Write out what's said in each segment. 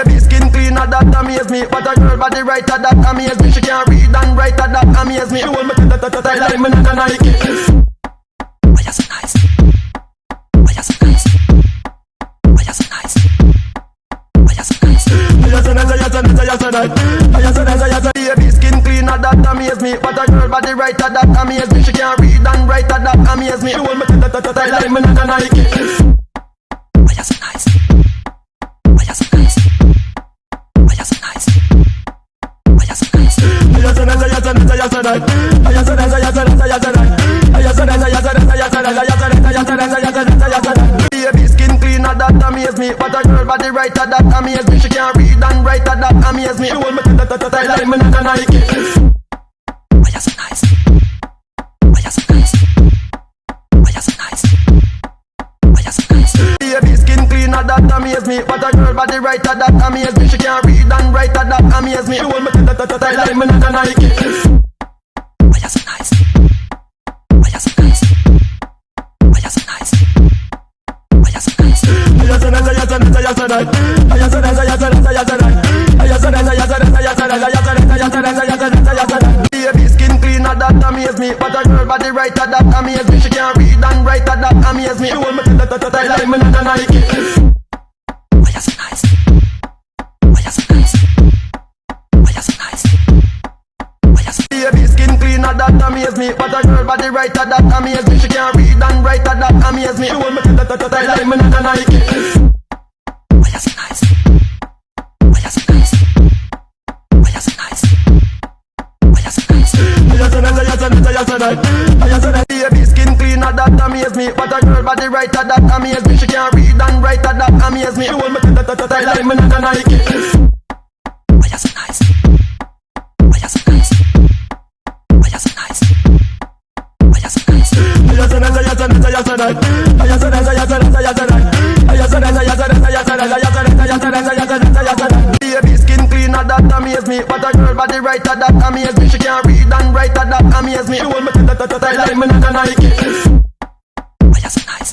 Baby skin cleaner, that amaze me. But a girl body writer, that amaze me. She can't read and write, that amaze me. You want me to like me not a Nike. Why you so nice? Why you so nice? Why you so nice? Why you so nice? Baby skin cleaner, that amaze me. But a girl body writer, that amaze me. She can't read and write, that amaze me. You want me to like me not a Nike. Why you so nice? Why you so nice? Why you so nice? Why you so nice? Baby skin cleaner, that amaze me. But a girl body writer, that amaze me. She can't read and write, that amaze me. You want me to like me not a Nike. Why you so nice? Why you so nice? Why you so nice? Why you so nice? Baby skin cleaner, that amaze me. But a girl body writer, that amaze me. She can't read and write, that amaze me. You want me to like me not a Nike. Why you so nice? Why you so nice? Why you so nice? Why you so nice? Baby skin cleaner, that amaze me. But a girl body writer, that amaze me. She can't read and write, that amaze me. You want me to like me not a Nike. Why you so nice? Why you so nice? Why you so nice? Why you so Baby skin cleaner, that amaze me. But a girl body writer, that amaze me. She can't read and write, that amaze me. You want me to like me not a Nike. Why you so nice? Why you so nice? Why you so nice? Why you so nice? Baby skin cleaner, that amaze me. But a girl body writer, that amaze me. She can't read and write, that amaze me. You want me to like me not a Nike. Why you so nice? Why you so nice? Why you so nice? Why you so nice? Baby skin cleaner, that amaze me. But a girl body writer, that amaze me. She can't read and write, that amaze me. You want me to like me not a Nike. Why you so nice?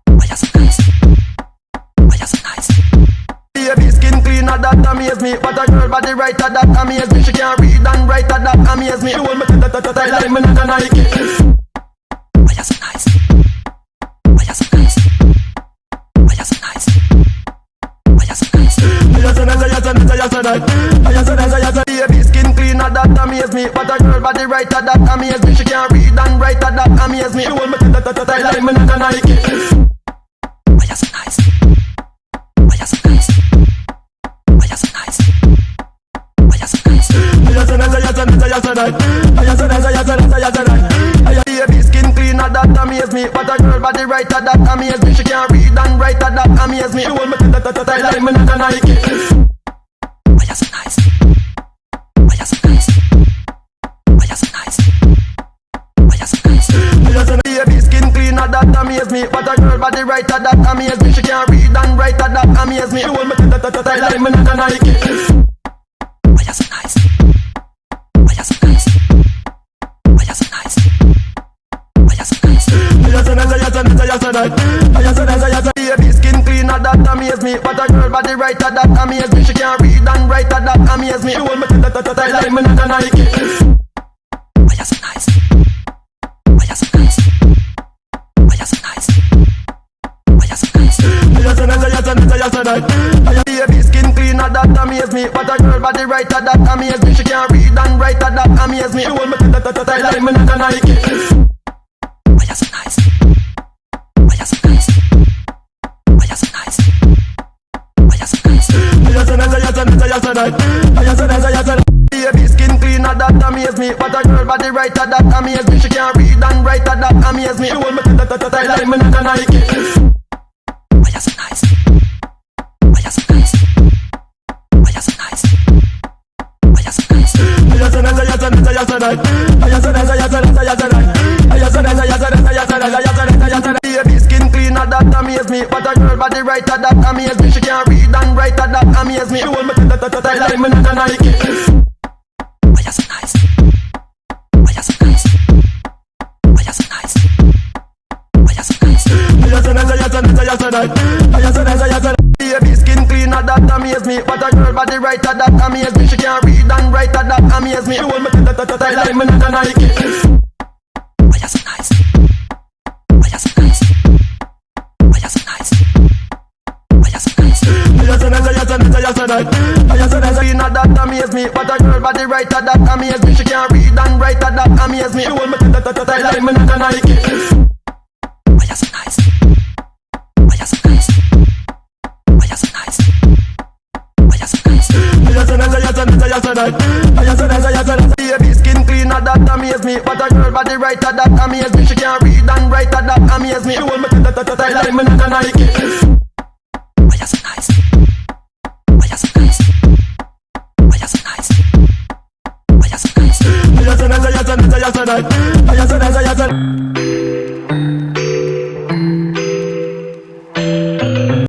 Why you so nice? Why you so nice? Baby skin cleaner, that amaze me. But a girl body writer, that amaze me. She can't read and write, that amaze me. You want me to like me not a Nike. Why you so nice? Why you so nice? Why you so nice? Why you so nice? Baby skin cleaner, that amaze me. But a girl body writer, that amaze me. She can't read and write, that amaze me. You want me to like me not a Nike. Why you so nice? Why you so nice? Why you so nice? Why you so nice? Baby skin cleaner, that amaze me. But a girl body writer, that amaze me. She can't read and write, that amaze me. You want me to like me not a Nike. Why you so nice? Why you so nice? Why you so nice? Why you so nice? Baby skin cleaner, that amaze me. But a girl body writer, that amaze me. She can't read and write, that amaze me. You want me to like me not a Nike. Why you so nice? Why you so nice? Why you so nice? Why you so nice? Baby skin cleaner, that amaze me. But a girl body writer, that amaze me. She can't read and write, that amaze me. You want me to like me not a Nike. Why you so nice? Why you so nice? Why you so nice? Why you so nice? Baby skin cleaner, that amaze me. But a girl body writer, that amaze me. She can't read and write, that amaze me. You want me to like me not a Nike. Why you so nice? Why you so nice? Why you so nice? Why you so nice? Baby skin cleaner, that amaze me. But a girl body writer, that amaze me. She can't read and write, that amaze me. You want me to like me not a Nike. Why you so nice? Why you so nice? Why you so nice? Why you so nice? Baby skin cleaner, that amaze me. But a girl body writer, that amaze me. She can't read and write, that amaze me. You want me to like me not a Nike. Why you so nice? Why you so nice? Why you so nice? Why you so nice? Baby skin cleaner, that amaze me. amaze me. But a girl body right at that amaze me. She can't read and write at that amaze me. She hold me tight like me not a Nike. Why you so nice? Why you so nice? Why you so nice? Why you so nice? Not that amaze me, but a girl body right at that amaze me. She can't read and write at that amaze me. She hold me tight like me not a Nike. Why you so nice? Why you so nice? Why you so nice? Why you so nice? Baby skin clean at that amaze me, but a girl body right at that amaze me. She can't read and write at that amaze me. She hold me tight like me not a Nike.